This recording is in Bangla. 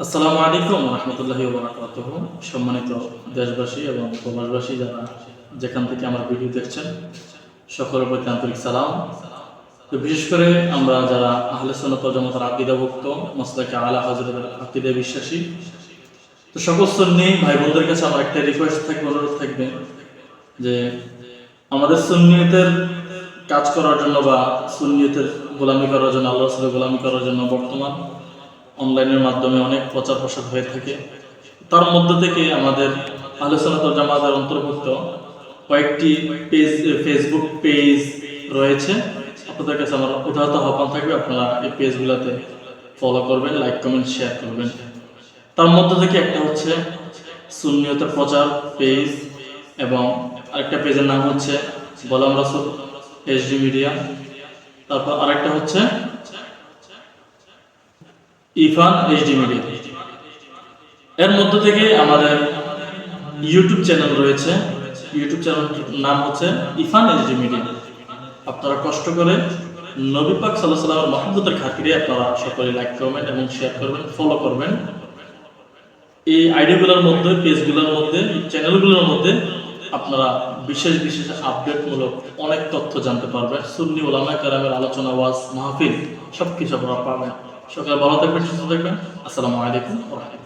আসসালামু আলাইকুম রহমতুল্লাহি ওয়া বারাকাতুহু। সম্মানিত দেশবাসী এবং প্রবাসবাসী যারা যেখান থেকে আমার ভিডিও দেখছেন, সকলের প্রতি আন্তরিক সালাম। তো বিশেষ করে আমরা যারা আহলে সুন্নাত ওয়াল জামাতের আকীদাভুক্ত মাসলাকে আলা হযরতের আকীদায় বিশ্বাসী, তো সকল সুন্নি ভাই বোনদের কাছে আমার একটা রিকোয়েস্ট থাকবে, অনুরোধ থাকবে যে আমাদের সুন্নিয়তের কাজ করার জন্য বা সুন্নিয়তের গোলামি করার জন্য, আল্লাহ রাসূলের গোলামি করার জন্য বর্তমান অনলাইনের মাধ্যমে অনেক প্রচার প্রসার হয়ে থাকে। তার মধ্যে থেকে আমাদের আহলে সুন্নাত ওয়াল জামাতের অন্তর্ভুক্ত কয়েকটি ফেসবুক পেজ রয়েছে। আপনাদের কাছে আমার উদাহরণ আহ্বান থাকবে, আপনারা এই পেজগুলোতে ফলো করবেন, লাইক কমেন্ট শেয়ার করবেন। তার মধ্যে থেকে একটা হচ্ছে সুন্নিয়তের প্রচার পেজ, এবং আরেকটা পেজের নাম হচ্ছে গোলাম রাসূল এইচডি মিডিয়া। তারপর আরেকটা হচ্ছে ইরফান এইচডি মিডিয়া। এর মধ্য থেকে আমাদের ইউটিউব চ্যানেল রয়েছে। ইউটিউব চ্যানেলটির নাম হচ্ছে ইরফান এইচডি মিডিয়া। আপনারা কষ্ট করে নবী পাক সাল্লাল্লাহু আলাইহি ওয়াসাল্লামের মহব্বতের খাতিরে আপনারা সকলে লাইক করবেন এবং শেয়ার করবেন, ফলো করবেন। এই আইডিগুলোর মধ্যে, পেজগুলোর মধ্যে, চ্যানেলগুলোর মধ্যে আপনারা বিশেষ বিশেষ আপডেটমূলক অনেক তথ্য জানতে পারবেন। সুন্নি উলামায়ে কেরামের আলোচনা, ওয়াজ, মাহফিল সবকিছু আপনারা পাবেন। সকালে ভালো থাকবেন, সুস্থ থাকবেন। আসসালামু আলাইকুম ওয়া রাহমাতুল্লাহ।